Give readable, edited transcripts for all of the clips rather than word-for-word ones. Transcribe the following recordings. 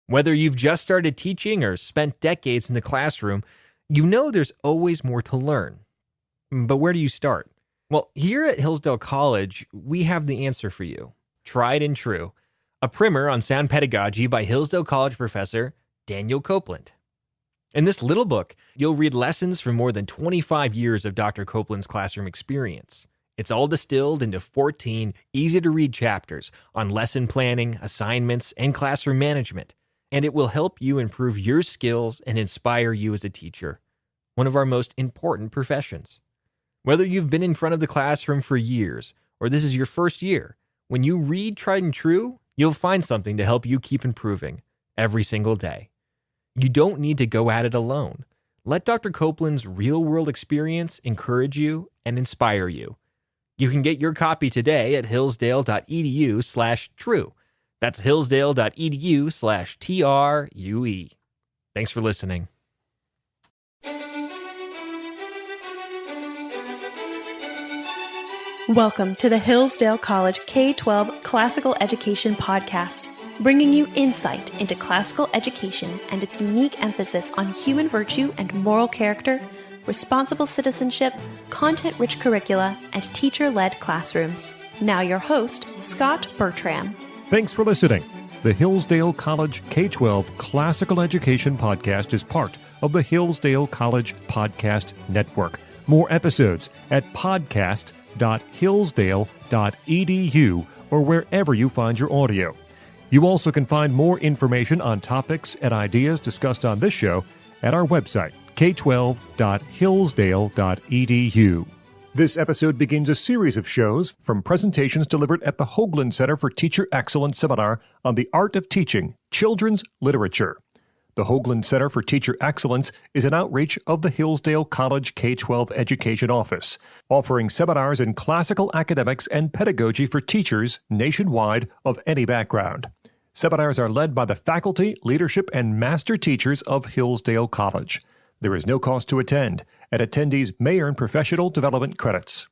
Whether you've just started teaching or spent decades in the classroom, you know there's always more to learn. But where do you start? Well, here at Hillsdale College, we have the answer for you. Tried and True, a primer on sound pedagogy by Hillsdale College professor Daniel Copeland. In this little book, you'll read lessons from more than 25 years of Dr. Copeland's classroom experience. It's all distilled into 14 easy-to-read chapters on lesson planning, assignments, and classroom management, and it will help you improve your skills and inspire you as a teacher, one of our most important professions. Whether you've been in front of the classroom for years, or this is your first year, when you read Tried and True, you'll find something to help you keep improving every single day. You don't need to go at it alone. Let Dr. Copeland's real-world experience encourage you and inspire you. You can get your copy today at hillsdale.edu/true. That's hillsdale.edu/TRUE. Thanks for listening. Welcome to the Hillsdale College K-12 Classical Education Podcast, bringing you insight into classical education and its unique emphasis on human virtue and moral character, responsible citizenship, content-rich curricula, and teacher-led classrooms. Now your host, Scot Bertram. Thanks for listening. The Hillsdale College K-12 Classical Education Podcast is part of the Hillsdale College Podcast Network. More episodes at podcast.hillsdale.edu or wherever you find your audio. You also can find more information on topics and ideas discussed on this show at our website, k12.hillsdale.edu. This episode begins a series of shows from presentations delivered at the Hoogland Center for Teacher Excellence Seminar on the Art of Teaching, Children's Literature. The Hoogland Center for Teacher Excellence is an outreach of the Hillsdale College K-12 Education Office, offering seminars in classical academics and pedagogy for teachers nationwide of any background. Seminars are led by the faculty, leadership, and master teachers of Hillsdale College. There is no cost to attend, and attendees may earn professional development credits.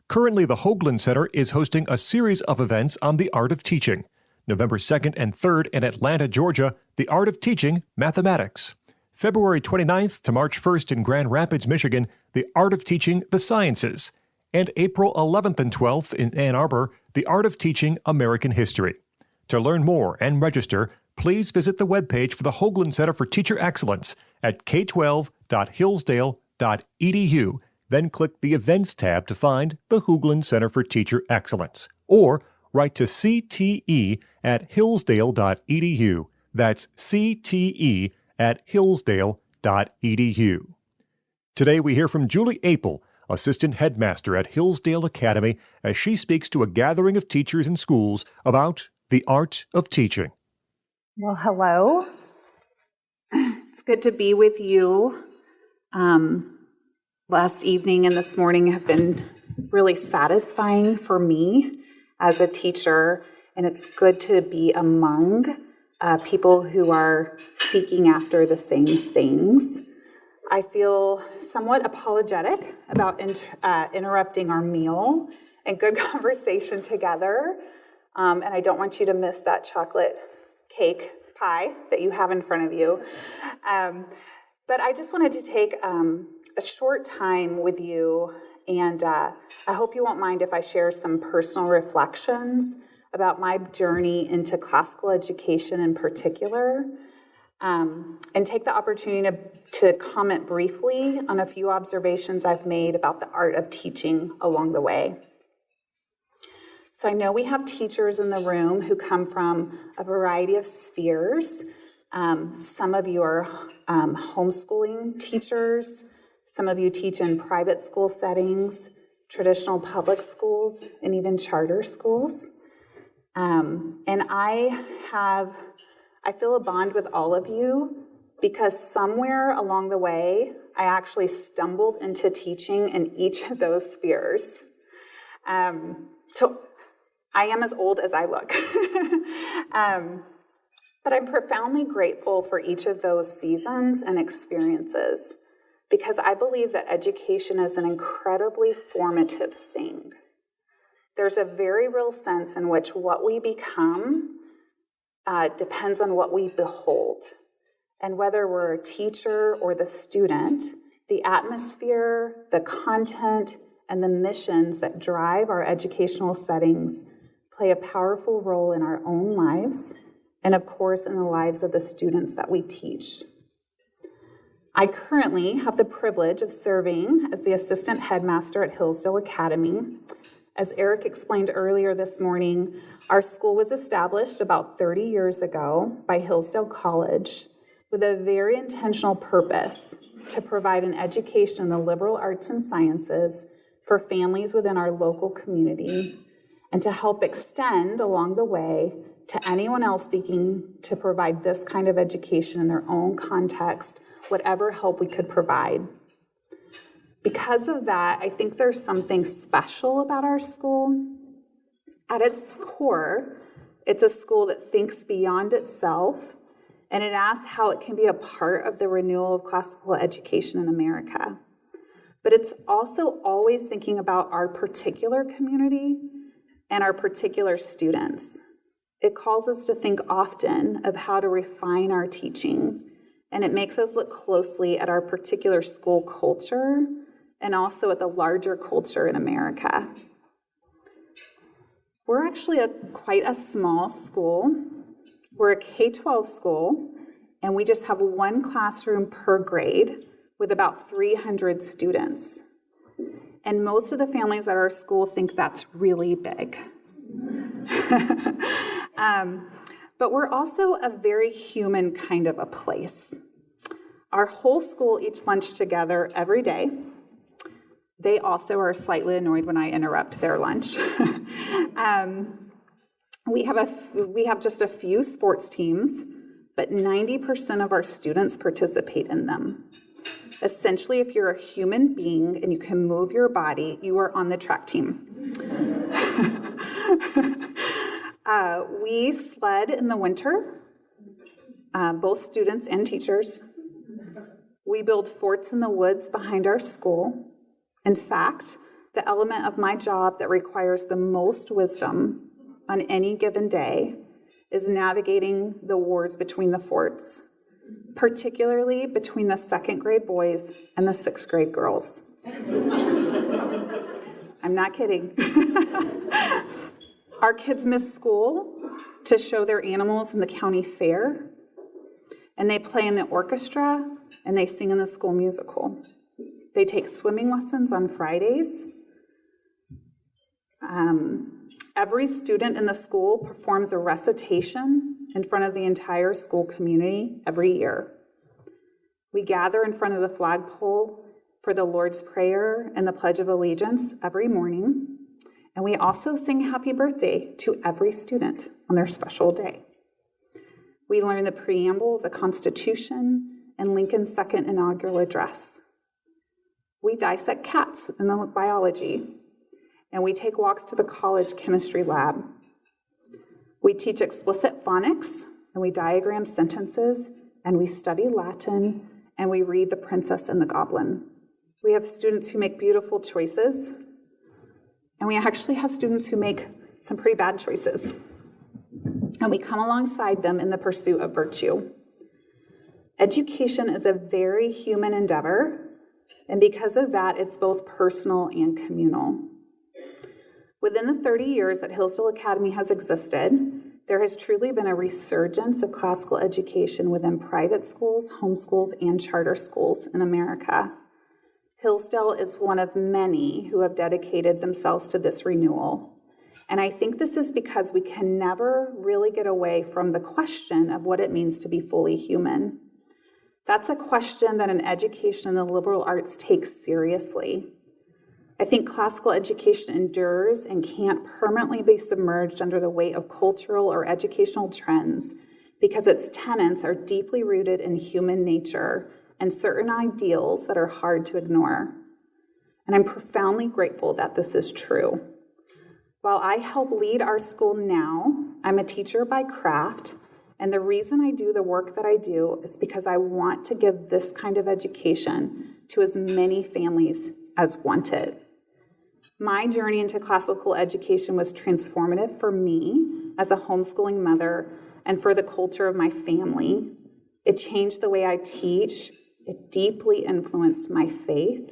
Currently, the Hoogland Center is hosting a series of events on the art of teaching. November 2nd and 3rd in Atlanta, Georgia, The Art of Teaching Mathematics. February 29th to March 1st in Grand Rapids, Michigan, The Art of Teaching the Sciences. And April 11th and 12th in Ann Arbor, The Art of Teaching American History. To learn more and register, please visit the webpage for the Hoogland Center for Teacher Excellence at k12.hillsdale.edu. Then click the Events tab to find the Hoogland Center for Teacher Excellence. Or write to cte@hillsdale.edu. That's cte@hillsdale.edu. Today we hear from Julie Apel, Assistant Headmaster at Hillsdale Academy, as she speaks to a gathering of teachers in schools about the art of teaching. Well, hello. It's good to be with you. Last evening and this morning have been really satisfying for me as a teacher, and it's good to be among people who are seeking after the same things. I feel somewhat apologetic about interrupting our meal and good conversation together, and I don't want you to miss that chocolate cake pie that you have in front of you. But I just wanted to take a short time with you, and I hope you won't mind if I share some personal reflections about my journey into classical education in particular, and take the opportunity to comment briefly on a few observations I've made about the art of teaching along the way. So I know we have teachers in the room who come from a variety of spheres. Some of you are homeschooling teachers. Some of you teach in private school settings, traditional public schools, and even charter schools. And I feel a bond with all of you because somewhere along the way, I actually stumbled into teaching in each of those spheres. So I am as old as I look. But I'm profoundly grateful for each of those seasons and experiences because I believe that education is an incredibly formative thing. There's a very real sense in which what we become depends on what we behold. And whether we're a teacher or the student, the atmosphere, the content, and the missions that drive our educational settings play a powerful role in our own lives and, of course, in the lives of the students that we teach. I currently have the privilege of serving as the assistant headmaster at Hillsdale Academy. As Eric explained earlier this morning, our school was established about 30 years ago by Hillsdale College with a very intentional purpose to provide an education in the liberal arts and sciences for families within our local community and to help extend along the way to anyone else seeking to provide this kind of education in their own context, whatever help we could provide. Because of that, I think there's something special about our school. At its core, it's a school that thinks beyond itself, and it asks how it can be a part of the renewal of classical education in America. But it's also always thinking about our particular community and our particular students. It calls us to think often of how to refine our teaching, and it makes us look closely at our particular school culture and also at the larger culture in America. We're actually quite a small school. We're a K-12 school, and we just have one classroom per grade with about 300 students. And most of the families at our school think that's really big. But we're also a very human kind of a place. Our whole school eats lunch together every day. They also are slightly annoyed when I interrupt their lunch. We have just a few sports teams, but 90% of our students participate in them. Essentially, if you're a human being and you can move your body, you are on the track team. We sled in the winter, both students and teachers. We build forts in the woods behind our school. In fact, the element of my job that requires the most wisdom on any given day is navigating the wars between the forts, particularly between the second grade boys and the sixth grade girls. I'm not kidding. Our kids miss school to show their animals in the county fair, and they play in the orchestra, and they sing in the school musical. They take swimming lessons on Fridays. Every student in the school performs a recitation in front of the entire school community every year. We gather in front of the flagpole for the Lord's Prayer and the Pledge of Allegiance every morning. And we also sing happy birthday to every student on their special day. We learn the preamble of the Constitution and Lincoln's second inaugural address. We dissect cats in the biology, and we take walks to the college chemistry lab. We teach explicit phonics, and we diagram sentences, and we study Latin, and we read The Princess and the Goblin. We have students who make beautiful choices, and we actually have students who make some pretty bad choices. And we come alongside them in the pursuit of virtue. Education is a very human endeavor, and because of that, it's both personal and communal. Within the 30 years that Hillsdale Academy has existed, there has truly been a resurgence of classical education within private schools, homeschools, and charter schools in America. Hillsdale is one of many who have dedicated themselves to this renewal. And I think this is because we can never really get away from the question of what it means to be fully human. That's a question that an education in the liberal arts takes seriously. I think classical education endures and can't permanently be submerged under the weight of cultural or educational trends because its tenets are deeply rooted in human nature and certain ideals that are hard to ignore. And I'm profoundly grateful that this is true. While I help lead our school now, I'm a teacher by craft, and the reason I do the work that I do is because I want to give this kind of education to as many families as want it. My journey into classical education was transformative for me as a homeschooling mother and for the culture of my family. It changed the way I teach. It deeply influenced my faith,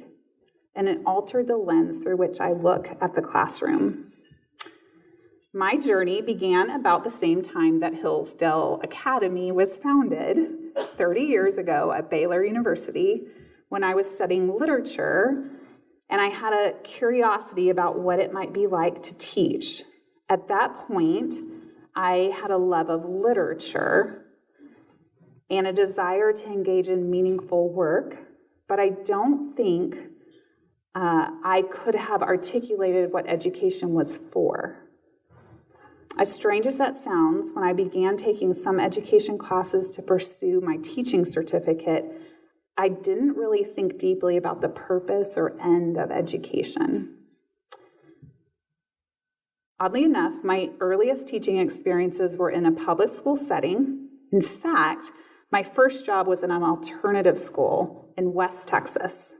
and it altered the lens through which I look at the classroom. My journey began about the same time that Hillsdale Academy was founded 30 years ago at Baylor University, when I was studying literature, and I had a curiosity about what it might be like to teach. At that point, I had a love of literature and a desire to engage in meaningful work, but I don't think I could have articulated what education was for. As strange as that sounds, when I began taking some education classes to pursue my teaching certificate, I didn't really think deeply about the purpose or end of education. Oddly enough, my earliest teaching experiences were in a public school setting. In fact, my first job was in an alternative school in West Texas.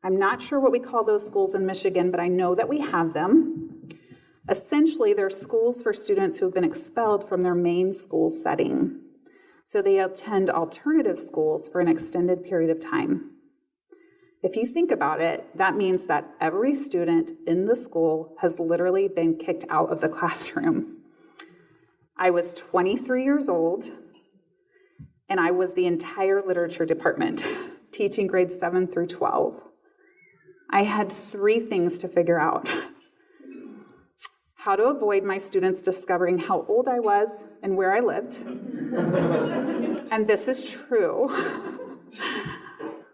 I'm not sure what we call those schools in Michigan, but I know that we have them. Essentially, they're schools for students who have been expelled from their main school setting. So they attend alternative schools for an extended period of time. If you think about it, that means that every student in the school has literally been kicked out of the classroom. I was 23 years old, and I was the entire literature department, teaching grades 7 through 12. I had 3 things to figure out: how to avoid my students discovering how old I was and where I lived. And this is true.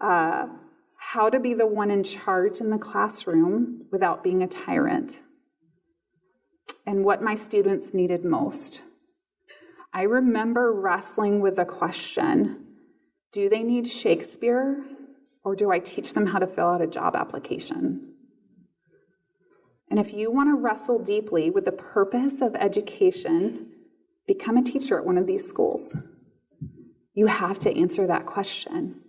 How to be the one in charge in the classroom without being a tyrant. And what my students needed most. I remember wrestling with the question, do they need Shakespeare, or do I teach them how to fill out a job application? And if you want to wrestle deeply with the purpose of education, become a teacher at one of these schools. You have to answer that question.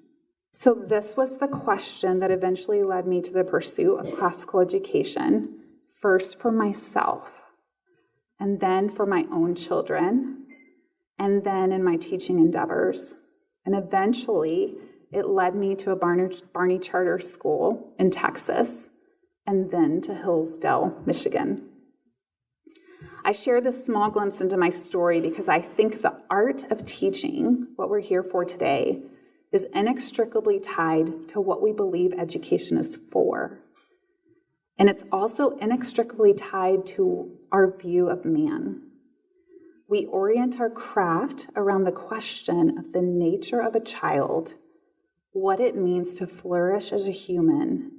So this was the question that eventually led me to the pursuit of classical education, first for myself, and then for my own children, and then in my teaching endeavors. And eventually, it led me to a Barney Charter School in Texas, and then to Hillsdale, Michigan. I share this small glimpse into my story because I think the art of teaching, what we're here for today, is inextricably tied to what we believe education is for. And it's also inextricably tied to our view of man. We orient our craft around the question of the nature of a child, what it means to flourish as a human,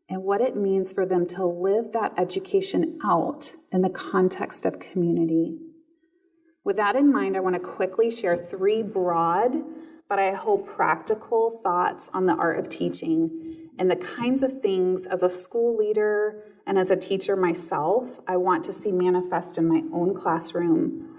and what it means for them to live that education out in the context of community. With that in mind, I want to quickly share 3 broad, but I hope practical thoughts on the art of teaching and the kinds of things as a school leader and as a teacher myself I want to see manifest in my own classroom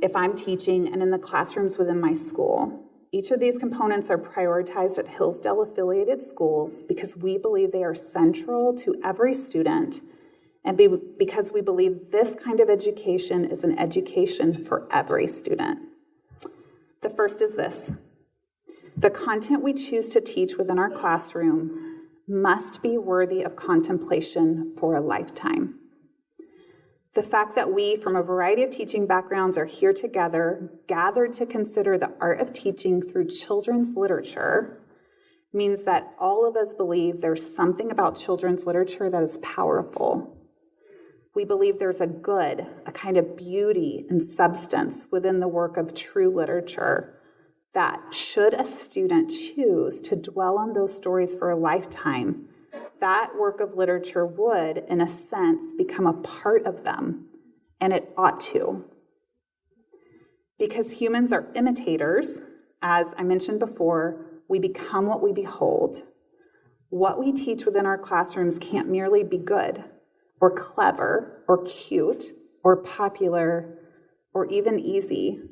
if I'm teaching and in the classrooms within my school. Each of these components are prioritized at Hillsdale affiliated schools because we believe they are central to every student and because we believe this kind of education is an education for every student. The first is this: the content we choose to teach within our classroom must be worthy of contemplation for a lifetime. The fact that we, from a variety of teaching backgrounds, are here together, gathered to consider the art of teaching through children's literature, means that all of us believe there's something about children's literature that is powerful. We believe there's a good, a kind of beauty and substance within the work of true literature that, should a student choose to dwell on those stories for a lifetime, that work of literature would, in a sense, become a part of them, and it ought to. Because humans are imitators, as I mentioned before, we become what we behold. What we teach within our classrooms can't merely be good, or clever, or cute, or popular, or even easy.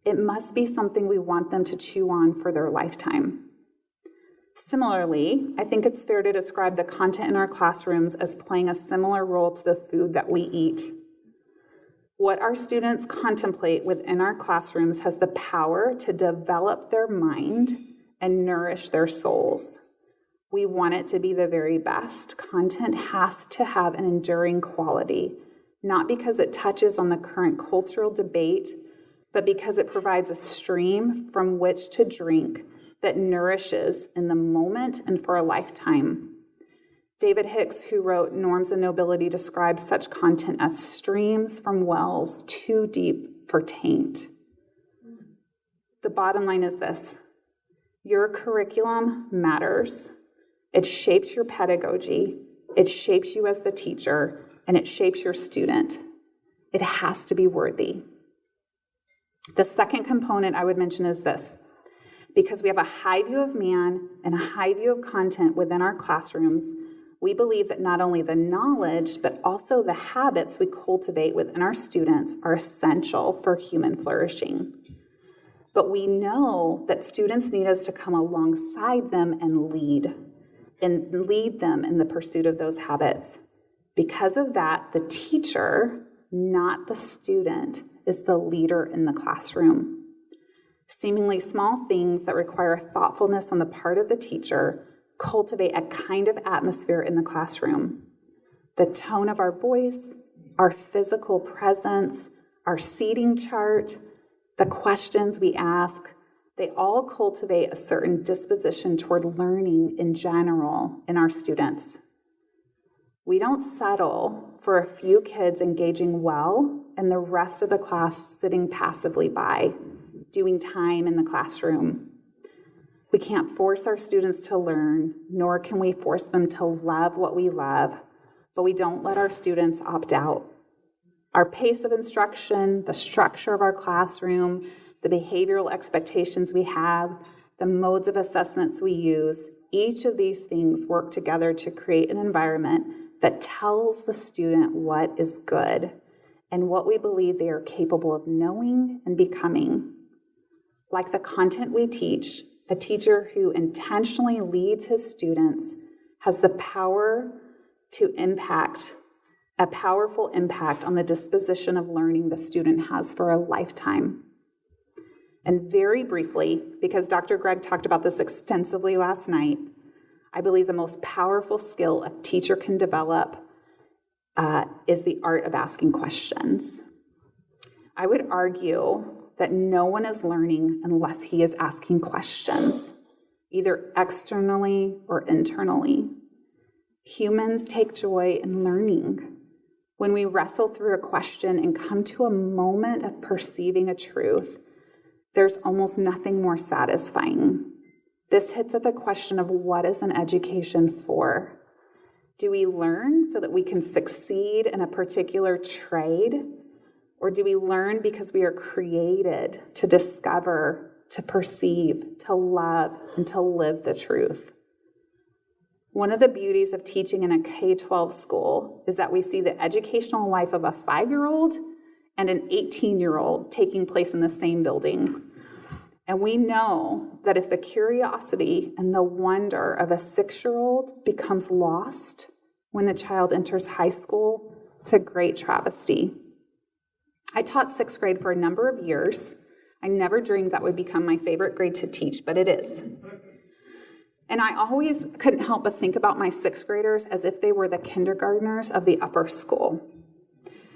It must be something we want them to chew on for their lifetime. Similarly, I think it's fair to describe the content in our classrooms as playing a similar role to the food that we eat. What our students contemplate within our classrooms has the power to develop their mind and nourish their souls. We want it to be the very best. Content has to have an enduring quality, not because it touches on the current cultural debate, but because it provides a stream from which to drink that nourishes in the moment and for a lifetime. David Hicks, who wrote Norms and Nobility, describes such content as streams from wells too deep for taint. The bottom line is this: your curriculum matters. It shapes your pedagogy, it shapes you as the teacher, and it shapes your student. It has to be worthy. The second component I would mention is this: because we have a high view of man and a high view of content within our classrooms, we believe that not only the knowledge, but also the habits we cultivate within our students are essential for human flourishing. But we know that students need us to come alongside them and lead them in the pursuit of those habits. Because of that, the teacher, not the student, is the leader in the classroom. Seemingly small things that require thoughtfulness on the part of the teacher cultivate a kind of atmosphere in the classroom. The tone of our voice, our physical presence, our seating chart, the questions we ask, they all cultivate a certain disposition toward learning in general in our students. We don't settle for a few kids engaging well and the rest of the class sitting passively by, doing time in the classroom. We can't force our students to learn, nor can we force them to love what we love, but we don't let our students opt out. Our pace of instruction, the structure of our classroom, the behavioral expectations we have, the modes of assessments we use, each of these things work together to create an environment that tells the student what is good and what we believe they are capable of knowing and becoming. Like the content we teach, a teacher who intentionally leads his students has the power to impact, a powerful impact on the disposition of learning the student has for a lifetime. And very briefly, because Dr. Greg talked about this extensively last night, I believe the most powerful skill a teacher can develop is the art of asking questions. I would argue that no one is learning unless he is asking questions, either externally or internally. Humans take joy in learning. When we wrestle through a question and come to a moment of perceiving a truth, there's almost nothing more satisfying. This hits at the question of what is an education for? Do we learn so that we can succeed in a particular trade? Or do we learn because we are created to discover, to perceive, to love, and to live the truth? One of the beauties of teaching in a K-12 school is that we see the educational life of a 5-year-old and an 18-year-old taking place in the same building. And we know that if the curiosity and the wonder of a 6-year-old becomes lost when the child enters high school, it's a great travesty. I taught 6th grade for a number of years. I never dreamed that would become my favorite grade to teach, but it is. And I always couldn't help but think about my 6th graders as if they were the kindergartners of the upper school.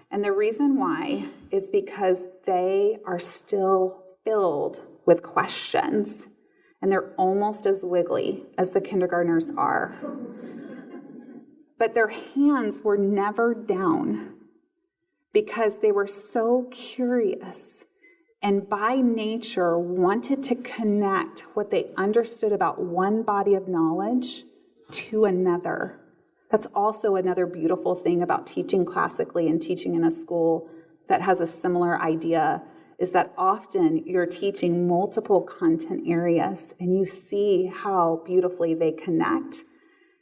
And the reason why is because they are still filled with questions, and they're almost as wiggly as the kindergartners are. But their hands were never down because they were so curious and by nature wanted to connect what they understood about one body of knowledge to another. That's also another beautiful thing about teaching classically and teaching in a school that has a similar idea, is that often you're teaching multiple content areas and you see how beautifully they connect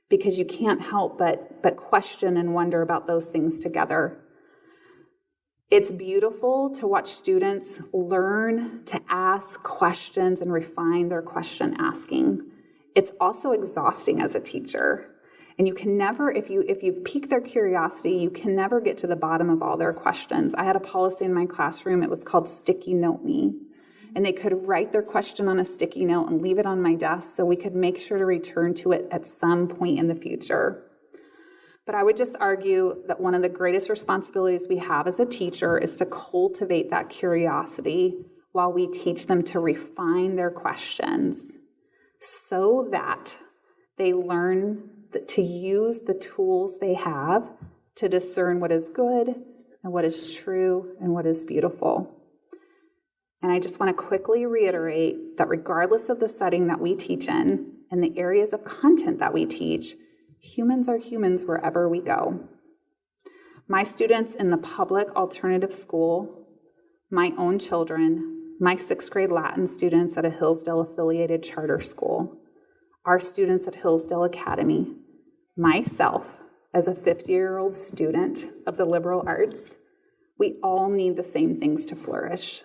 because you can't help but question and wonder about those things together. It's beautiful to watch students learn to ask questions and refine their question asking. It's also exhausting as a teacher. And you can never, if you've piqued their curiosity, you can never get to the bottom of all their questions. I had a policy in my classroom, it was called Sticky Note Me. And they could write their question on a sticky note and leave it on my desk so we could make sure to return to it at some point in the future. But I would just argue that one of the greatest responsibilities we have as a teacher is to cultivate that curiosity while we teach them to refine their questions so that they learn to use the tools they have to discern what is good and what is true and what is beautiful. And I just want to quickly reiterate that regardless of the setting that we teach in and the areas of content that we teach, humans are humans wherever we go. My students in the public alternative school, my own children, my 6th grade Latin students at a Hillsdale affiliated charter school, our students at Hillsdale Academy, myself as a 50-year-old student of the liberal arts, we all need the same things to flourish.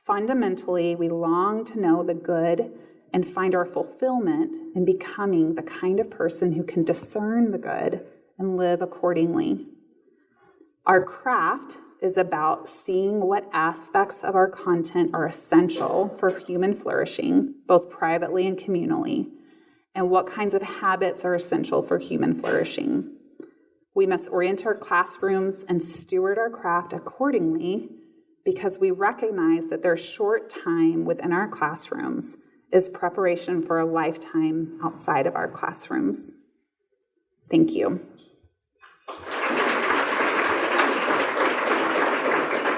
Fundamentally, we long to know the good and find our fulfillment in becoming the kind of person who can discern the good and live accordingly. Our craft is about seeing what aspects of our content are essential for human flourishing, both privately and communally, and what kinds of habits are essential for human flourishing. We must orient our classrooms and steward our craft accordingly because we recognize that their short time within our classrooms is preparation for a lifetime outside of our classrooms. Thank you.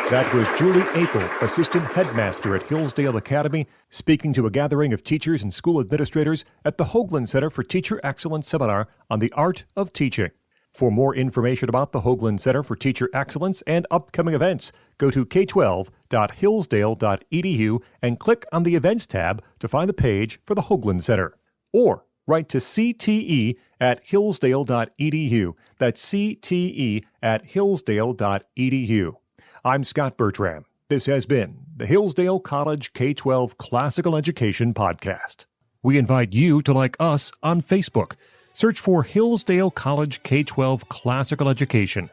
That was Julie Apel, Assistant Headmaster at Hillsdale Academy, speaking to a gathering of teachers and school administrators at the Hoogland Center for Teacher Excellence Seminar on the Art of Teaching. For more information about the Hoogland Center for Teacher Excellence and upcoming events, go to k12.hillsdale.edu and click on the Events tab to find the page for the Hoogland Center. Or write to cte@hillsdale.edu. That's cte@hillsdale.edu. I'm Scot Bertram. This has been the Hillsdale College K-12 Classical Education Podcast. We invite you to like us on Facebook. Search for Hillsdale College K-12 Classical Education.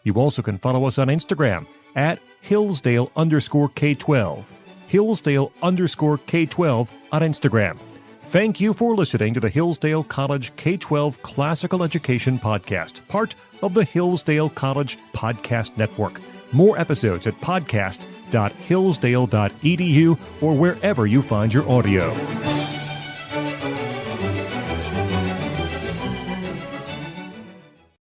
You also can follow us on Instagram at Hillsdale_K-12. Hillsdale_K-12 on Instagram. Thank you for listening to the Hillsdale College K-12 Classical Education Podcast, part of the Hillsdale College Podcast Network. More episodes at podcast.hillsdale.edu or wherever you find your audio.